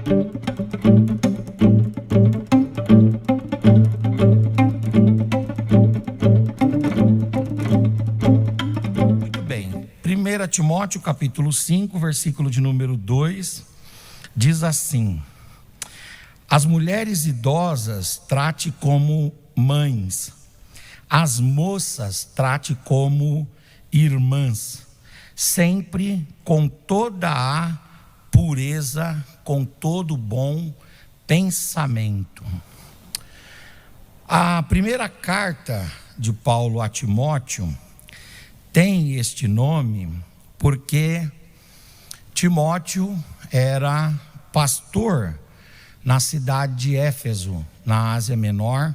Muito bem. 1 Timóteo capítulo 5, versículo de número 2, diz assim: as mulheres idosas trate como mães, as moças trate como irmãs, sempre com toda a pureza, com todo bom pensamento. A primeira carta de Paulo a Timóteo tem este nome porque Timóteo era pastor na cidade de Éfeso, na Ásia Menor,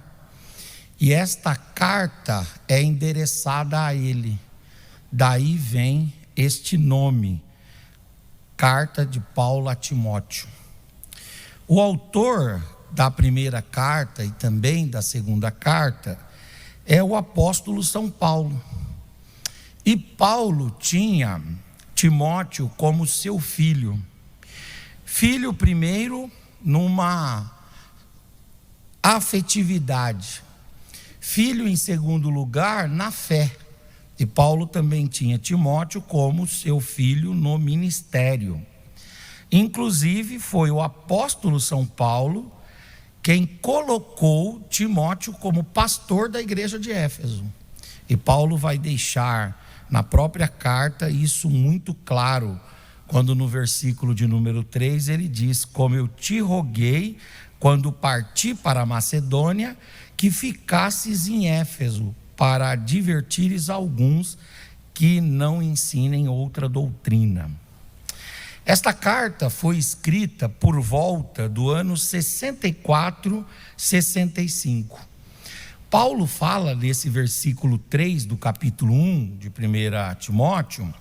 e esta carta é endereçada a ele. Daí vem este nome, Carta de Paulo a Timóteo. O autor da primeira carta e também da segunda carta é o apóstolo São Paulo. E Paulo tinha Timóteo como seu filho. Filho primeiro numa afetividade. Filho em segundo lugar na fé. E Paulo também tinha Timóteo como seu filho no ministério. Inclusive foi o apóstolo São Paulo quem colocou Timóteo como pastor da igreja de Éfeso. E Paulo vai deixar na própria carta isso muito claro, quando no versículo de número 3 ele diz: como eu te roguei, quando parti para a Macedônia, que ficasses em Éfeso, para advertires alguns que não ensinem outra doutrina. Esta carta foi escrita por volta do ano 64, 65. Paulo fala nesse versículo 3 do capítulo 1 de 1 Timóteo,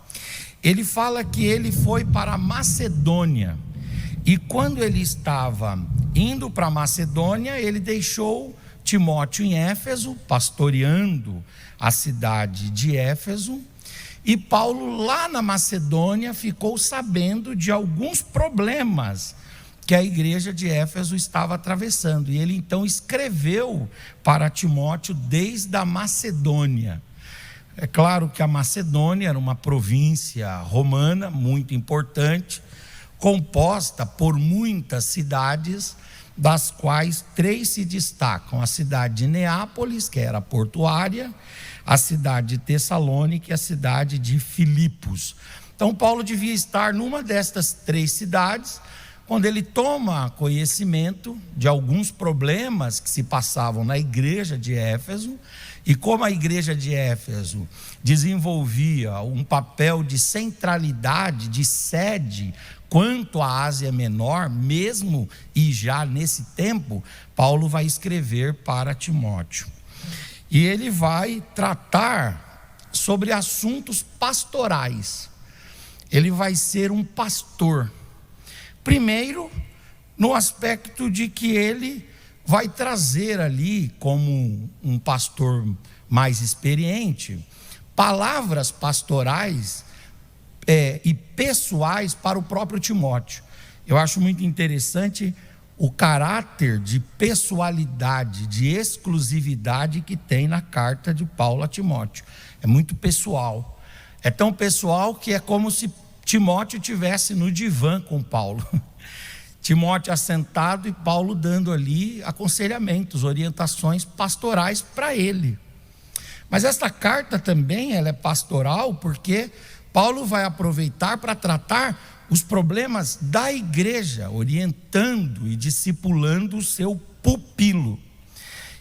ele fala que ele foi para a Macedônia, e quando ele estava indo para a Macedônia, ele deixou Timóteo em Éfeso, pastoreando a cidade de Éfeso, e Paulo lá na Macedônia ficou sabendo de alguns problemas que a igreja de Éfeso estava atravessando, e ele então escreveu para Timóteo desde a Macedônia. É claro que a Macedônia era uma província romana muito importante, composta por muitas cidades, das quais 3 se destacam: a cidade de Neápolis, que era portuária, a cidade de Tessalônica e a cidade de Filipos. Então Paulo devia estar numa destas 3 cidades, quando ele toma conhecimento de alguns problemas que se passavam na igreja de Éfeso, e como a igreja de Éfeso desenvolvia um papel de centralidade, de sede, quanto à Ásia Menor, mesmo e já nesse tempo, Paulo vai escrever para Timóteo. E ele vai tratar sobre assuntos pastorais. Ele vai ser um pastor. Primeiro, no aspecto de que ele vai trazer ali, como um pastor mais experiente, palavras pastorais e pessoais para o próprio Timóteo. Eu acho muito interessante o caráter de pessoalidade, de exclusividade que tem na carta de Paulo a Timóteo. É muito pessoal. É tão pessoal que é como se Timóteo estivesse no divã com Paulo. Timóteo assentado e Paulo dando ali aconselhamentos, orientações pastorais para ele. Mas esta carta também ela é pastoral, porque Paulo vai aproveitar para tratar os problemas da igreja, orientando e discipulando o seu pupilo.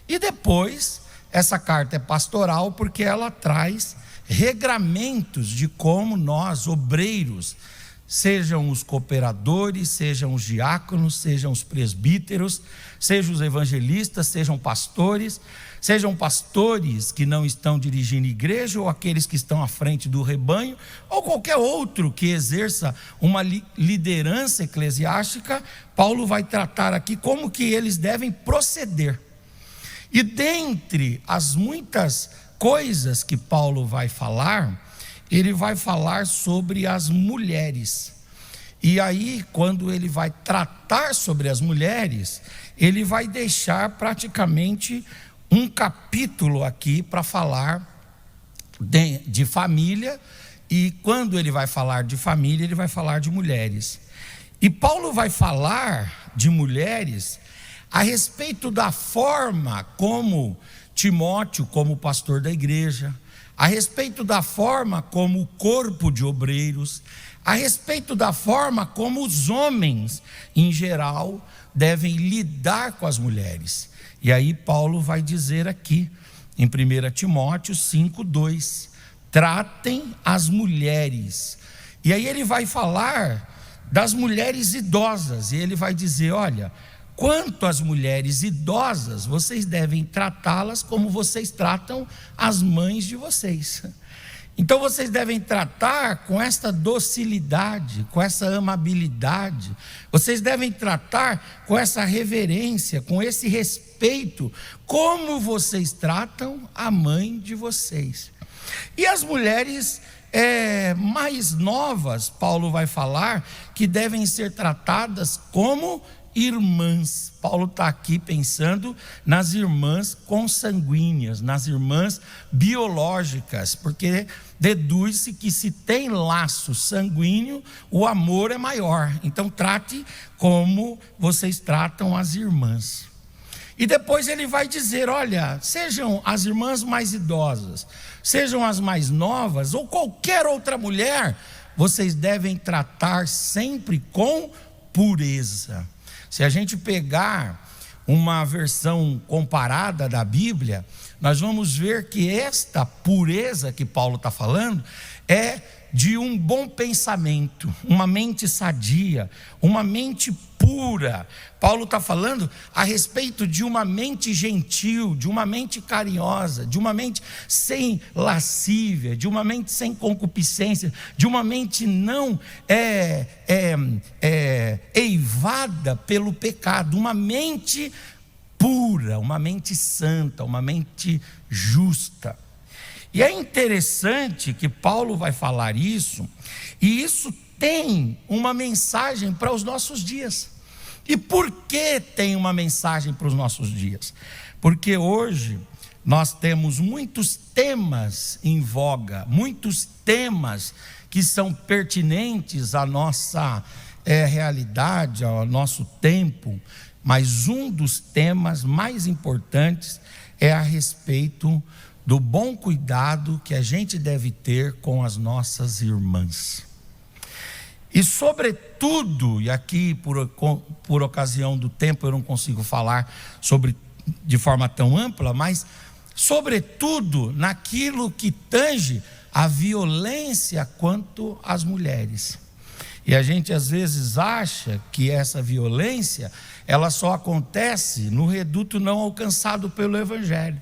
E depois, essa carta é pastoral porque ela traz regramentos de como nós, obreiros, sejam os cooperadores, sejam os diáconos, sejam os presbíteros, sejam os evangelistas, sejam pastores que não estão dirigindo igreja, ou aqueles que estão à frente do rebanho, ou qualquer outro que exerça uma liderança eclesiástica. Paulo vai tratar aqui como que eles devem proceder. E dentre as muitas coisas que Paulo vai falar, ele vai falar sobre as mulheres. E aí, quando ele vai tratar sobre as mulheres, ele vai deixar praticamente um capítulo aqui para falar de família. E quando ele vai falar de família, ele vai falar de mulheres. E Paulo vai falar de mulheres a respeito da forma como Timóteo, como pastor da igreja, a respeito da forma como o corpo de obreiros, a respeito da forma como os homens, em geral, devem lidar com as mulheres. E aí Paulo vai dizer aqui, em 1 Timóteo 5:2, tratem as mulheres. E aí ele vai falar das mulheres idosas, e ele vai dizer, olha, quanto às mulheres idosas, vocês devem tratá-las como vocês tratam as mães de vocês. Então vocês devem tratar com esta docilidade, com essa amabilidade, vocês devem tratar com essa reverência, com esse respeito, como vocês tratam a mãe de vocês. E as mulheres mais novas, Paulo vai falar que devem ser tratadas como irmãs. Paulo está aqui pensando nas irmãs consanguíneas, nas irmãs biológicas, porque deduz-se que se tem laço sanguíneo, o amor é maior. Então trate como vocês tratam as irmãs. E depois ele vai dizer, olha, sejam as irmãs mais idosas, sejam as mais novas, ou qualquer outra mulher, vocês devem tratar sempre com pureza. Se a gente pegar uma versão comparada da Bíblia, nós vamos ver que esta pureza que Paulo está falando é de um bom pensamento, uma mente sadia, uma mente pura. Paulo está falando a respeito de uma mente gentil, de uma mente carinhosa, de uma mente sem lascívia, de uma mente sem concupiscência, de uma mente não eivada pelo pecado, uma mente pura, uma mente santa, uma mente justa. E é interessante que Paulo vai falar isso, e isso tem uma mensagem para os nossos dias. E por que tem uma mensagem para os nossos dias? Porque hoje nós temos muitos temas em voga, muitos temas que são pertinentes à nossa realidade, ao nosso tempo, mas um dos temas mais importantes é a respeito do bom cuidado que a gente deve ter com as nossas irmãs. E sobretudo, e aqui por ocasião do tempo eu não consigo falar sobre de forma tão ampla, mas sobretudo naquilo que tange a violência quanto às mulheres. E a gente às vezes acha que essa violência, ela só acontece no reduto não alcançado pelo Evangelho.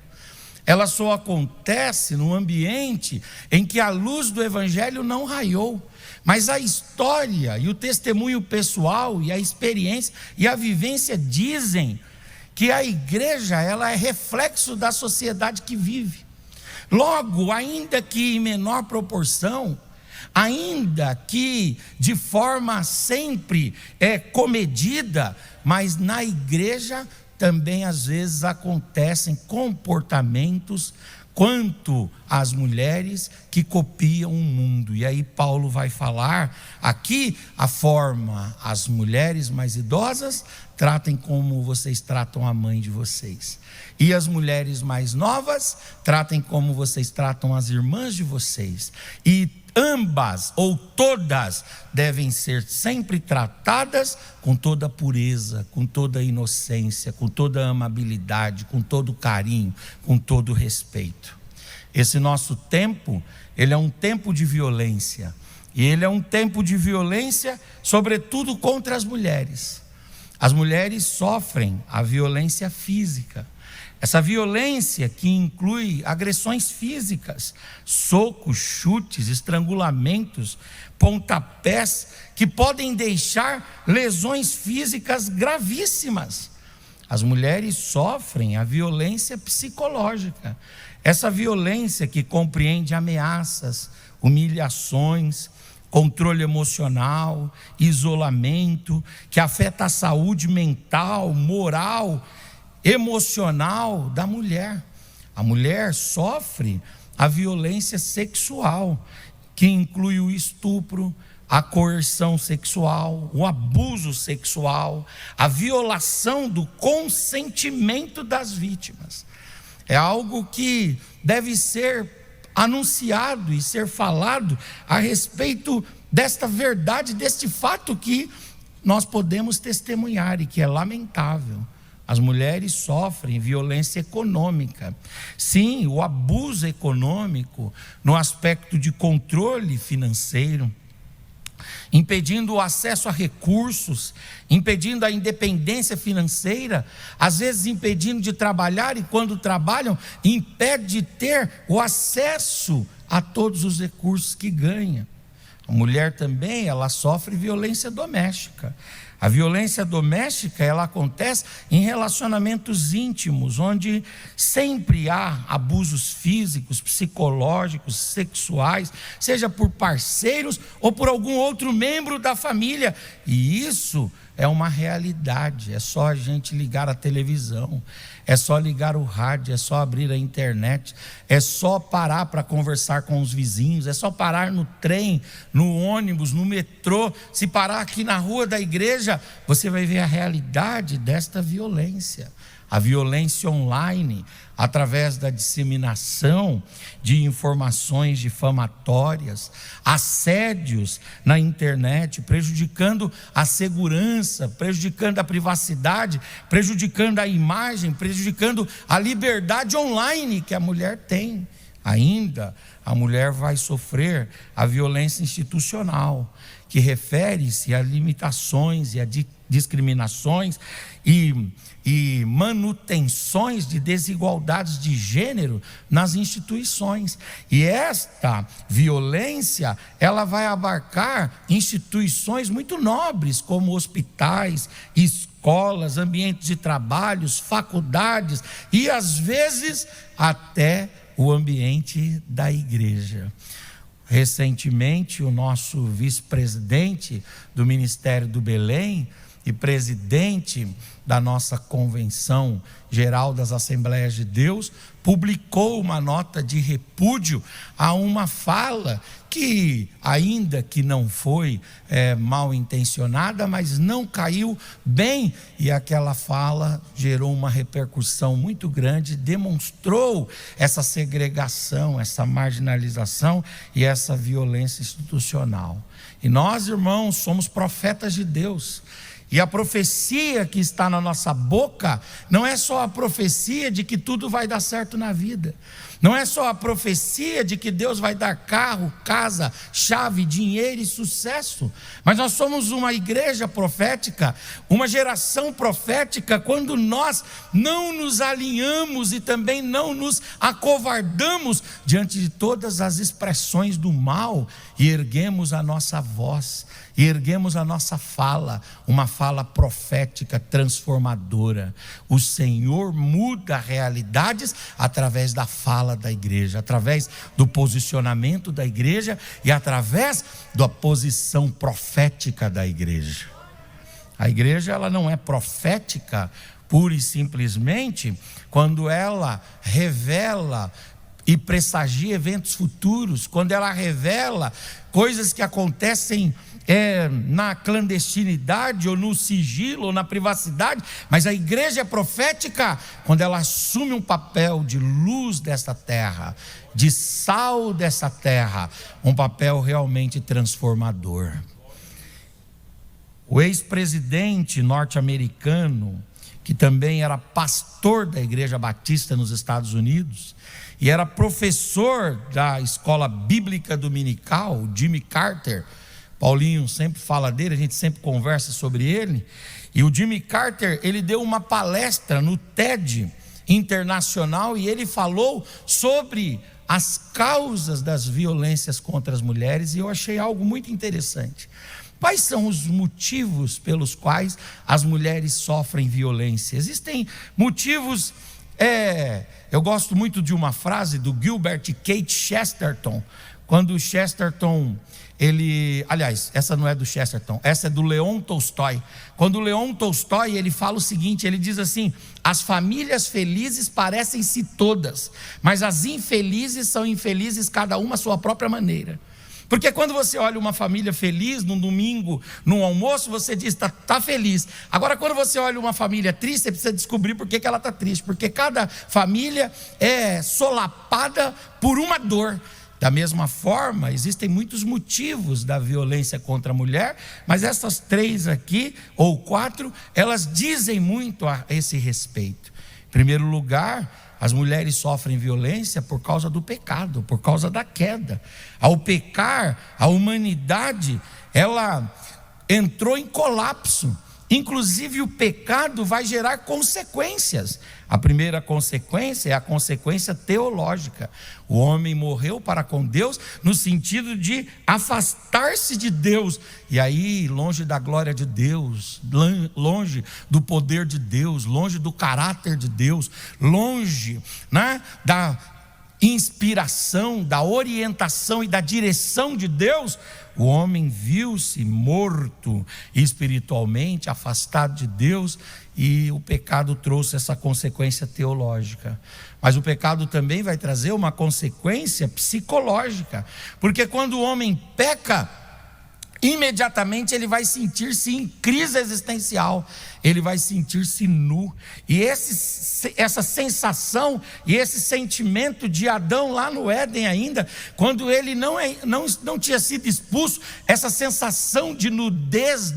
Ela só acontece num ambiente em que a luz do Evangelho não raiou. Mas a história e o testemunho pessoal e a experiência e a vivência dizem que a igreja, ela é reflexo da sociedade que vive. Logo, ainda que em menor proporção, ainda que de forma sempre comedida, mas na igreja também às vezes acontecem comportamentos quanto às mulheres que copiam o mundo. E aí Paulo vai falar aqui a forma, as mulheres mais idosas tratem como vocês tratam a mãe de vocês, e as mulheres mais novas tratem como vocês tratam as irmãs de vocês, e ambas ou todas devem ser sempre tratadas com toda pureza, com toda inocência, com toda amabilidade, com todo carinho, com todo respeito. Esse nosso tempo, ele é um tempo de violência, e ele é um tempo de violência sobretudo contra as mulheres. As mulheres sofrem a violência física. Essa violência que inclui agressões físicas, socos, chutes, estrangulamentos, pontapés, que podem deixar lesões físicas gravíssimas. As mulheres sofrem a violência psicológica, essa violência que compreende ameaças, humilhações, controle emocional, isolamento, que afeta a saúde mental, moral, emocional da mulher. A mulher sofre a violência sexual, que inclui o estupro, a coerção sexual, o abuso sexual, a violação do consentimento das vítimas. É algo que deve ser anunciado e ser falado a respeito desta verdade, deste fato que nós podemos testemunhar e que é lamentável. As mulheres sofrem violência econômica. Sim, o abuso econômico no aspecto de controle financeiro, impedindo o acesso a recursos, impedindo a independência financeira, às vezes impedindo de trabalhar, e quando trabalham, impede de ter o acesso a todos os recursos que ganha. A mulher também, ela sofre violência doméstica. A violência doméstica, ela acontece em relacionamentos íntimos, onde sempre há abusos físicos, psicológicos, sexuais, seja por parceiros ou por algum outro membro da família. E isso é uma realidade. É só a gente ligar a televisão, é só ligar o rádio, é só abrir a internet, é só parar para conversar com os vizinhos, é só parar no trem, no ônibus, no metrô. Se parar aqui na rua da igreja, você vai ver a realidade desta violência. A violência online, através da disseminação de informações difamatórias, assédios na internet, prejudicando a segurança, prejudicando a privacidade, prejudicando a imagem, prejudicando a liberdade online que a mulher tem. Ainda, a mulher vai sofrer a violência institucional, que refere-se a limitações e a discriminações e manutenções de desigualdades de gênero nas instituições. E esta violência, ela vai abarcar instituições muito nobres, como hospitais, escolas, ambientes de trabalhos, faculdades e às vezes até o ambiente da igreja. Recentemente, o nosso vice-presidente do Ministério do Belém e presidente da nossa Convenção Geral das Assembleias de Deus publicou uma nota de repúdio a uma fala que, ainda que não foi mal intencionada, mas não caiu bem, e aquela fala gerou uma repercussão muito grande, demonstrou essa segregação, essa marginalização e essa violência institucional. E nós, irmãos, somos profetas de Deus. E a profecia que está na nossa boca não é só a profecia de que tudo vai dar certo na vida. Não é só a profecia de que Deus vai dar carro, casa, chave, dinheiro e sucesso. Mas nós somos uma igreja profética, uma geração profética, quando nós não nos alinhamos e também não nos acovardamos diante de todas as expressões do mal e erguemos a nossa voz, e erguemos a nossa fala, uma fala profética transformadora. O Senhor muda realidades através da fala da igreja, através do posicionamento da igreja e através da posição profética da igreja. A igreja, ela não é profética pura e simplesmente quando ela revela e pressagia eventos futuros, quando ela revela coisas que acontecem na clandestinidade, ou no sigilo, ou na privacidade. Mas a igreja é profética quando ela assume um papel de luz desta terra, de sal dessa terra, um papel realmente transformador. O ex-presidente norte-americano, que também era pastor da Igreja Batista nos Estados Unidos, e era professor da escola bíblica dominical, Jimmy Carter. Paulinho sempre fala dele, a gente sempre conversa sobre ele. E o Jimmy Carter, ele deu uma palestra no TED Internacional e ele falou sobre as causas das violências contra as mulheres, e eu achei algo muito interessante. Quais são os motivos pelos quais as mulheres sofrem violência? Existem motivos. Eu gosto muito de uma frase do Gilbert Keith Chesterton, quando o Chesterton aliás, essa não é do Chesterton, essa é do Leon Tolstói. Quando o Leon Tolstói, ele fala o seguinte, ele diz assim: as famílias felizes parecem-se todas, mas as infelizes são infelizes cada uma à sua própria maneira. Porque quando você olha uma família feliz, num domingo, num almoço, você diz, está feliz. Agora, quando você olha uma família triste, você precisa descobrir por que ela está triste. Porque cada família é solapada por uma dor. Da mesma forma, existem muitos motivos da violência contra a mulher, mas essas 3 aqui, ou 4, elas dizem muito a esse respeito. Em primeiro lugar, as mulheres sofrem violência por causa do pecado, por causa da queda. Ao pecar, a humanidade, ela entrou em colapso. Inclusive o pecado vai gerar consequências. A primeira consequência é a consequência teológica. O homem morreu para com Deus no sentido de afastar-se de Deus. E aí, longe da glória de Deus, longe do poder de Deus, longe do caráter de Deus, longe, né, da inspiração, da orientação e da direção de Deus, o homem viu-se morto espiritualmente, afastado de Deus, e o pecado trouxe essa consequência teológica. Mas o pecado também vai trazer uma consequência psicológica, porque quando o homem peca, imediatamente ele vai sentir-se em crise existencial, ele vai sentir-se nu. E essa sensação e esse sentimento de Adão lá no Éden ainda, quando ele não tinha sido expulso, essa sensação de nudez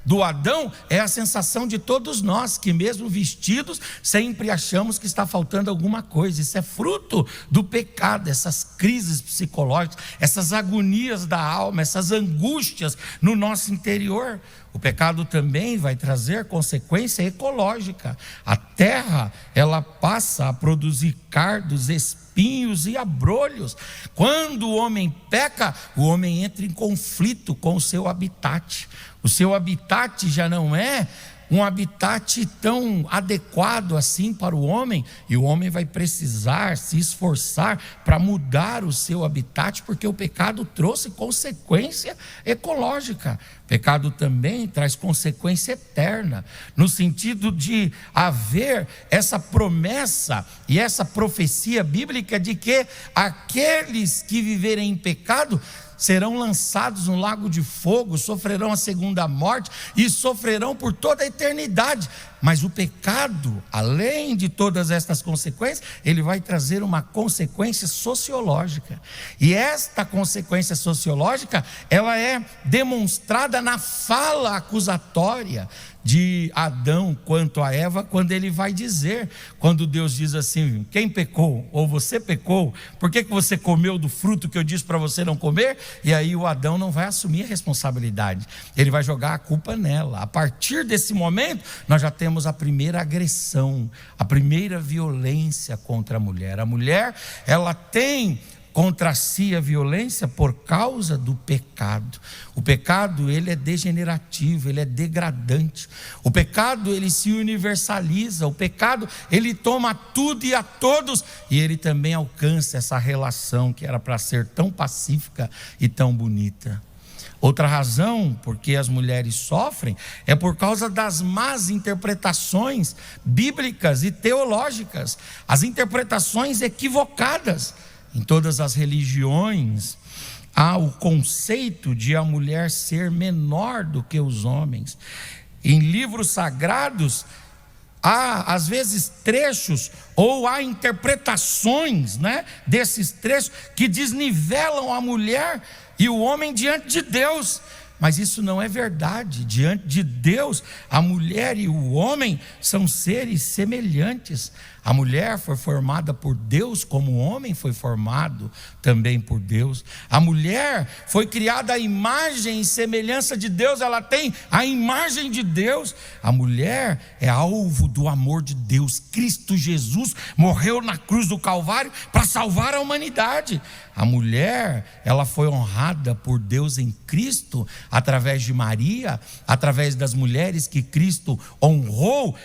do Adão é a sensação de todos nós, que mesmo vestidos, sempre achamos que está faltando alguma coisa. Isso é fruto do pecado, essas crises psicológicas, essas agonias da alma, essas angústias no nosso interior. O pecado também vai trazer consequência ecológica. A terra, ela passa a produzir cardos, espinhos e abrolhos. Quando o homem peca, o homem entra em conflito com o seu habitat. O seu habitat já não é um habitat tão adequado assim para o homem, e o homem vai precisar se esforçar para mudar o seu habitat, porque o pecado trouxe consequência ecológica. O pecado também traz consequência eterna, no sentido de haver essa promessa e essa profecia bíblica de que aqueles que viverem em pecado serão lançados no lago de fogo, sofrerão a segunda morte e sofrerão por toda a eternidade. Mas o pecado, além de todas estas consequências, ele vai trazer uma consequência sociológica. E esta consequência sociológica, ela é demonstrada na fala acusatória de Adão quanto a Eva, quando ele vai dizer, quando Deus diz assim: quem pecou? Ou você pecou? Por que você comeu do fruto que eu disse para você não comer? E aí o Adão não vai assumir a responsabilidade, ele vai jogar a culpa nela. A partir desse momento, nós já temos a primeira agressão, a primeira violência contra a mulher. A mulher, ela tem contra si a violência por causa do pecado. O pecado, ele é degenerativo, ele é degradante. O pecado, ele se universaliza. O pecado, ele toma tudo e a todos, e ele também alcança essa relação que era para ser tão pacífica e tão bonita. Outra razão porque as mulheres sofrem é por causa das más interpretações bíblicas e teológicas, as interpretações equivocadas. Em todas as religiões há o conceito de a mulher ser menor do que os homens. Em livros sagrados há às vezes trechos ou há interpretações, desses trechos que desnivelam a mulher e o homem diante de Deus. Mas isso não é verdade. Diante de Deus, a mulher e o homem são seres semelhantes. A mulher foi formada por Deus, como o homem foi formado também por Deus. A mulher foi criada à imagem e semelhança de Deus, ela tem a imagem de Deus. A mulher é alvo do amor de Deus. Cristo Jesus morreu na cruz do Calvário para salvar a humanidade. A mulher, ela foi honrada por Deus em Cristo, através de Maria, através das mulheres que Cristo honrou.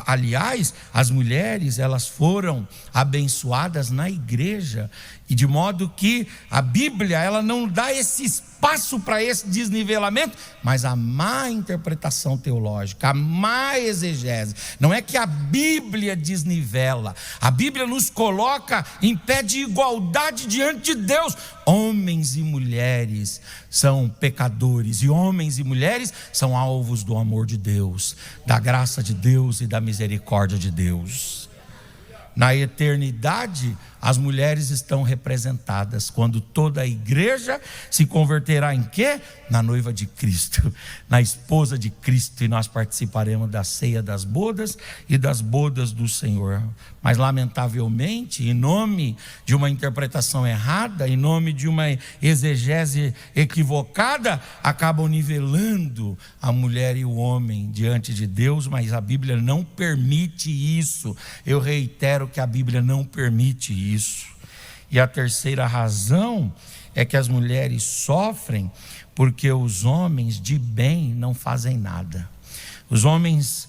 Aliás, as mulheres, elas foram abençoadas na igreja, e de modo que a Bíblia, ela não dá esse espaço para esse desnivelamento, mas a má interpretação teológica, a má exegese. Não é que a Bíblia desnivela, a Bíblia nos coloca em pé de igualdade diante de Deus. Homens e mulheres são pecadores, e homens e mulheres são alvos do amor de Deus, da graça de Deus e da misericórdia de Deus. Na eternidade, as mulheres estão representadas quando toda a igreja se converterá em quê? Na noiva de Cristo, na esposa de Cristo, e nós participaremos da ceia das bodas e das bodas do Senhor. Mas lamentavelmente, em nome de uma interpretação errada, em nome de uma exegese equivocada, acabam nivelando a mulher e o homem diante de Deus, mas a Bíblia não permite isso. Eu reitero que a Bíblia não permite isso. E a terceira razão é que as mulheres sofrem porque os homens de bem não fazem nada. Os homens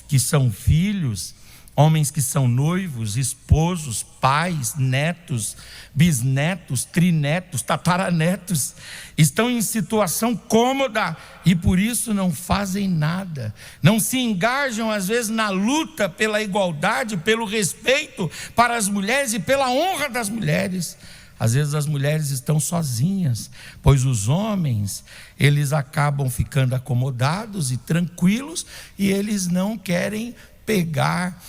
que são filhos, homens que são noivos, esposos, pais, netos, bisnetos, trinetos, tataranetos, estão em situação cômoda e por isso não fazem nada, não se engajam às vezes na luta pela igualdade, pelo respeito para as mulheres e pela honra das mulheres. Às vezes as mulheres estão sozinhas, pois os homens, eles acabam ficando acomodados e tranquilos, e eles não querem pegar,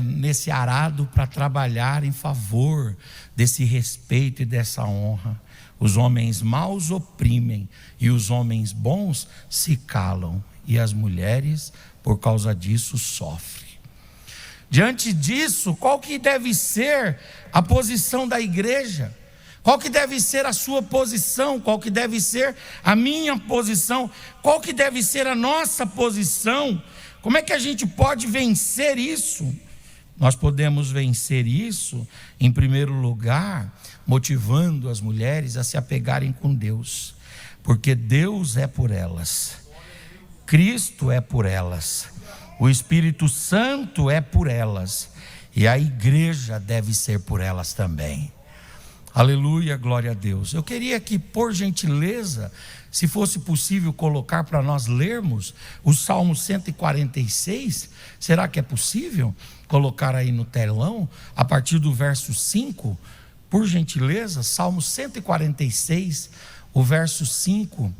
nesse arado para trabalhar em favor desse respeito e dessa honra. Os homens maus oprimem e os homens bons se calam, e as mulheres, por causa disso, sofrem. Diante disso, qual que deve ser a posição da igreja? Qual que deve ser a sua posição? Qual que deve ser a minha posição? Qual que deve ser a nossa posição? Como é que a gente pode vencer isso? Nós podemos vencer isso, em primeiro lugar, motivando as mulheres a se apegarem com Deus, porque Deus é por elas, Cristo é por elas, o Espírito Santo é por elas, e a igreja deve ser por elas também. Aleluia, glória a Deus. Eu queria que, por gentileza, se fosse possível colocar para nós lermos o Salmo 146, será que é possível colocar aí no telão, a partir do verso 5, por gentileza? Salmo 146, o verso 5,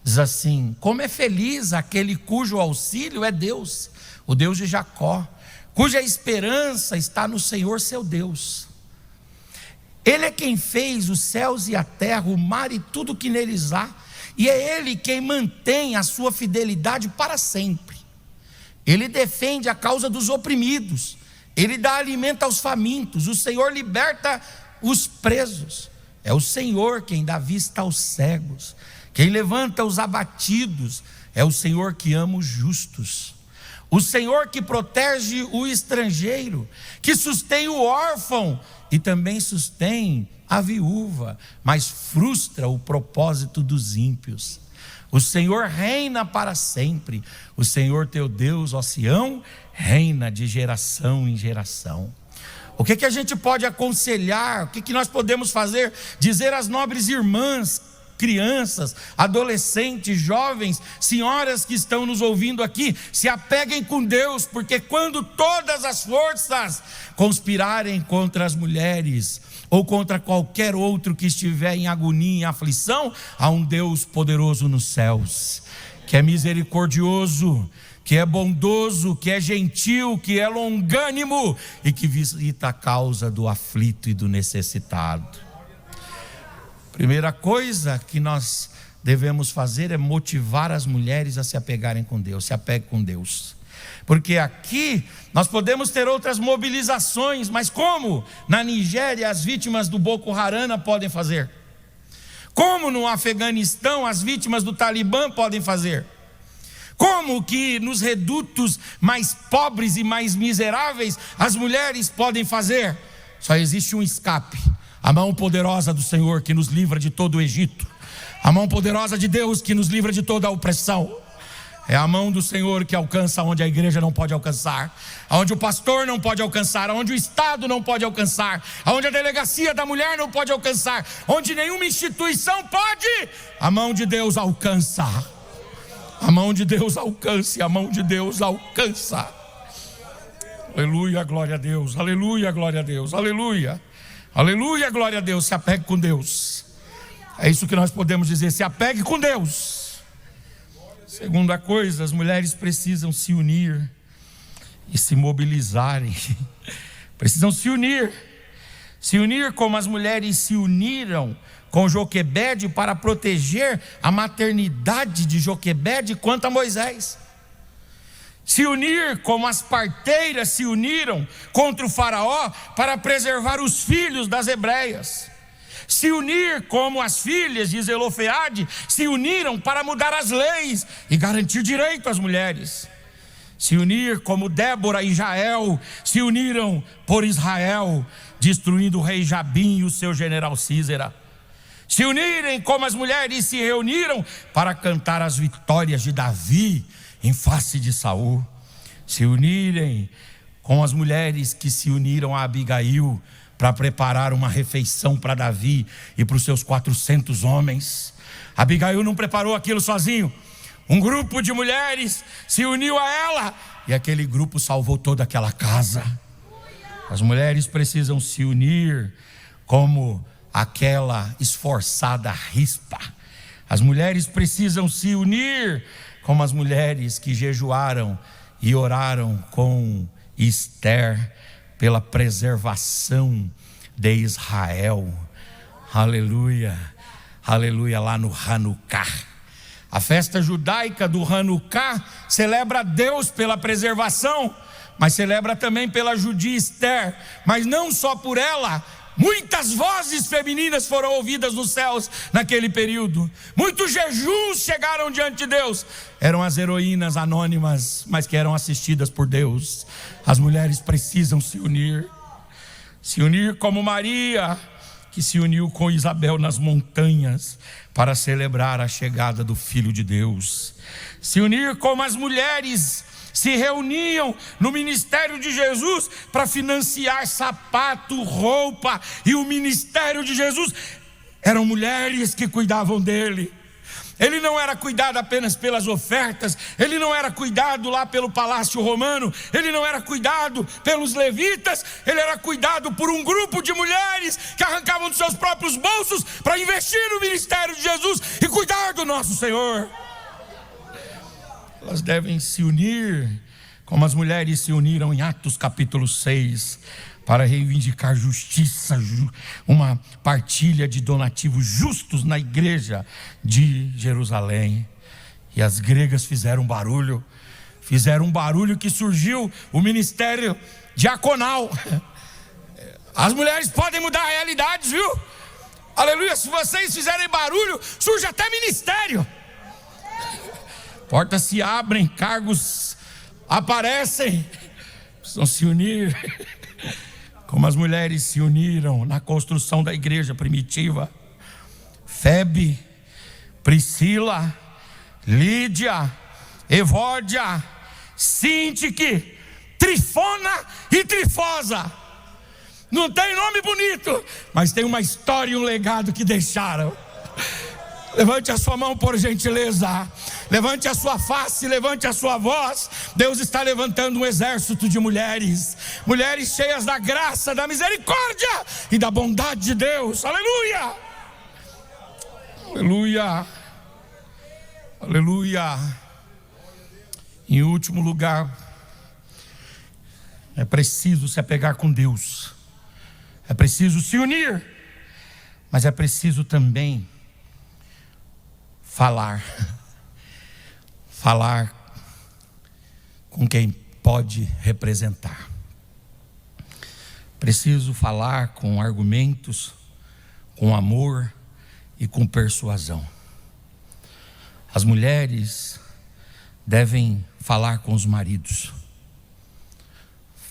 diz assim: como é feliz aquele cujo auxílio é Deus, o Deus de Jacó, cuja esperança está no Senhor seu Deus. Ele é quem fez os céus e a terra, o mar e tudo que neles há, e é Ele quem mantém a sua fidelidade para sempre. Ele defende a causa dos oprimidos, Ele dá alimento aos famintos, o Senhor liberta os presos. É o Senhor quem dá vista aos cegos, quem levanta os abatidos, é o Senhor que ama os justos. O Senhor que protege o estrangeiro, que sustém o órfão e também sustém a viúva, mas frustra o propósito dos ímpios. O Senhor reina para sempre. O Senhor teu Deus, ó Sião, reina de geração em geração. O que a gente pode aconselhar? O que nós podemos fazer? Dizer às nobres irmãs, crianças, adolescentes, jovens, senhoras que estão nos ouvindo aqui: se apeguem com Deus, porque quando todas as forças conspirarem contra as mulheres, ou contra qualquer outro que estiver em agonia, em aflição, há um Deus poderoso nos céus, que é misericordioso, que é bondoso, que é gentil, que é longânimo e que visita a causa do aflito e do necessitado. Primeira coisa que nós devemos fazer é motivar as mulheres a se apegarem com Deus. Se apegue com Deus, porque aqui nós podemos ter outras mobilizações, mas como na Nigéria as vítimas do Boko Haram podem fazer? Como no Afeganistão as vítimas do Talibã podem fazer? Como que nos redutos mais pobres e mais miseráveis as mulheres podem fazer? Só existe um escape: a mão poderosa do Senhor que nos livra de todo o Egito, a mão poderosa de Deus que nos livra de toda a opressão. É a mão do Senhor que alcança onde a igreja não pode alcançar, onde o pastor não pode alcançar, onde o Estado não pode alcançar, onde a delegacia da mulher não pode alcançar, onde nenhuma instituição pode. A mão de Deus alcança. A mão de Deus alcança, a mão de Deus alcança. Aleluia, glória a Deus, aleluia, glória a Deus, aleluia, aleluia, glória a Deus. Se apegue com Deus. É isso que nós podemos dizer, se apegue com Deus. Segunda coisa, as mulheres precisam se unir e se mobilizarem. Precisam se unir como as mulheres se uniram com Joquebede para proteger a maternidade de Joquebede quanto a Moisés. Se unir como as parteiras se uniram contra o faraó para preservar os filhos das hebreias. Se unir como as filhas de Zelofeade se uniram para mudar as leis e garantir direito às mulheres. Se unir como Débora e Jael se uniram por Israel, destruindo o rei Jabim e o seu general Sísera. Se unirem como as mulheres se reuniram para cantar as vitórias de Davi em face de Saul. Se unirem com as mulheres que se uniram a Abigail para preparar uma refeição para Davi e para os seus 400 homens. Abigail não preparou aquilo sozinho. Um grupo de mulheres se uniu a ela e aquele grupo salvou toda aquela casa. As mulheres precisam se unir como aquela esforçada Rispa. As mulheres precisam se unir como as mulheres que jejuaram e oraram com Esther pela preservação de Israel. Aleluia, aleluia, lá no Hanukkah. A festa judaica do Hanukkah celebra Deus pela preservação, mas celebra também pela judia Esther. Mas não só por ela, muitas vozes femininas foram ouvidas nos céus naquele período. Muitos jejuns chegaram diante de Deus. Eram as heroínas anônimas, mas que eram assistidas por Deus. As mulheres precisam se unir. Se unir como Maria, que se uniu com Isabel nas montanhas para celebrar a chegada do Filho de Deus. Se unir como as mulheres se reuniam no ministério de Jesus para financiar sapato, roupa, e o ministério de Jesus eram mulheres que cuidavam dele. Ele não era cuidado apenas pelas ofertas, ele não era cuidado lá pelo palácio romano, ele não era cuidado pelos levitas, ele era cuidado por um grupo de mulheres que arrancavam dos seus próprios bolsos para investir no ministério de Jesus e cuidar do nosso Senhor. Elas devem se unir como as mulheres se uniram em Atos capítulo 6 para reivindicar justiça, uma partilha de donativos justos na igreja de Jerusalém. E as gregas fizeram um barulho que surgiu o ministério diaconal. As mulheres podem mudar realidades, viu? Aleluia, se vocês fizerem barulho, surge até ministério. Portas se abrem, cargos aparecem. Precisam se unir como as mulheres se uniram na construção da igreja primitiva. Febe, Priscila, Lídia, Evódia, Sintique, Trifona e Trifosa. Não tem nome bonito, mas tem uma história e um legado que deixaram. Levante a sua mão por gentileza. Levante a sua face, levante a sua voz. Deus está levantando um exército de mulheres. Mulheres cheias da graça, da misericórdia e da bondade de Deus. Aleluia! Aleluia! Aleluia! Em último lugar, é preciso se apegar com Deus. É preciso se unir. Mas é preciso também falar com quem pode representar. Preciso falar com argumentos, com amor e com persuasão. As mulheres devem falar com os maridos,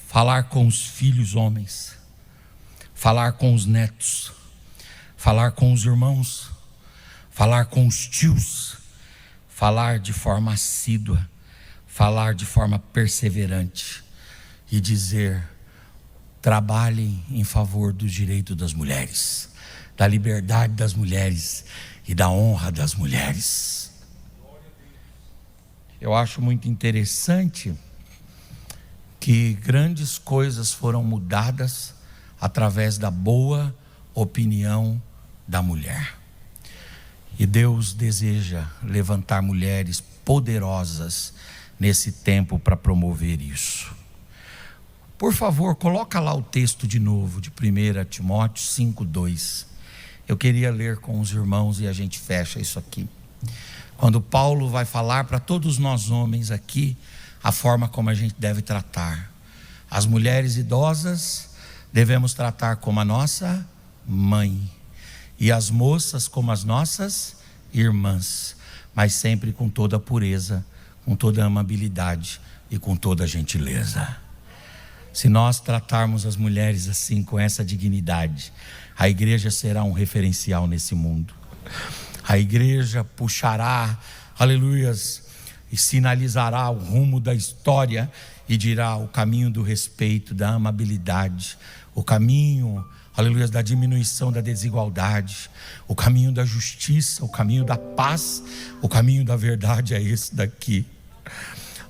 falar com os filhos homens, falar com os netos, falar com os irmãos, falar com os tios, falar de forma assídua, falar de forma perseverante e dizer: trabalhem em favor do direito das mulheres, da liberdade das mulheres e da honra das mulheres. Eu acho muito interessante que grandes coisas foram mudadas através da boa opinião da mulher. E Deus deseja levantar mulheres poderosas nesse tempo para promover isso. Por favor, coloca lá o texto de novo, de 1 Timóteo 5:2. Eu queria ler com os irmãos e a gente fecha isso aqui. Quando Paulo vai falar para todos nós homens aqui, a forma como a gente deve tratar. As mulheres idosas devemos tratar como a nossa mãe, e as moças como as nossas irmãs, mas sempre com toda a pureza, com toda a amabilidade e com toda a gentileza. Se nós tratarmos as mulheres assim, com essa dignidade, a igreja será um referencial nesse mundo. A igreja puxará, aleluias, e sinalizará o rumo da história e dirá o caminho do respeito, da amabilidade, o caminho, aleluia, da diminuição da desigualdade, o caminho da justiça, o caminho da paz, o caminho da verdade é esse daqui.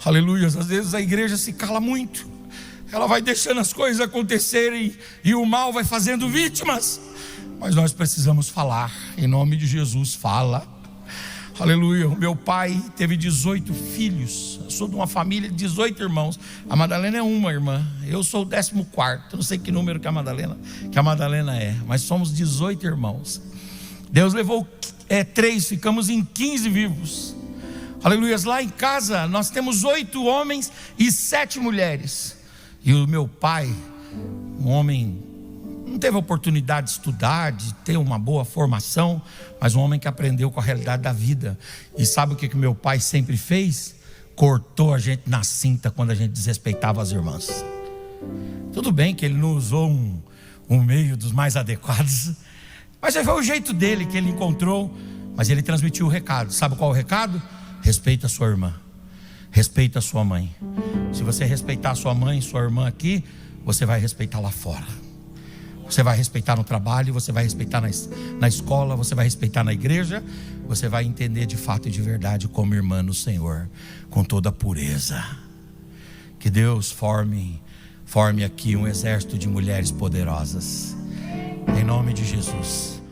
Aleluia. Às vezes a igreja se cala muito, ela vai deixando as coisas acontecerem e o mal vai fazendo vítimas, mas nós precisamos falar, em nome de Jesus, fala. Aleluia. O meu pai teve 18 filhos. Eu sou de uma família de 18 irmãos. A Madalena é uma irmã. Eu sou o 14º. Eu não sei que número que a Madalena é, mas somos 18 irmãos. Deus levou 3, ficamos em 15 vivos. Aleluia. Lá em casa nós temos 8 homens e 7 mulheres. E o meu pai, um homem, não teve oportunidade de estudar, de ter uma boa formação, mas um homem que aprendeu com a realidade da vida. E sabe o que meu pai sempre fez? Cortou a gente na cinta quando a gente desrespeitava as irmãs. Tudo bem que ele não usou um meio dos mais adequados, mas foi o jeito dele que ele encontrou. Mas ele transmitiu o recado. Sabe qual é o recado? Respeita a sua irmã, respeita a sua mãe. Se você respeitar a sua mãe e sua irmã aqui, você vai respeitar lá fora. Você vai respeitar no trabalho, você vai respeitar na escola, você vai respeitar na igreja. Você vai entender de fato e de verdade como irmã no Senhor, com toda a pureza. Que Deus forme aqui um exército de mulheres poderosas, em nome de Jesus.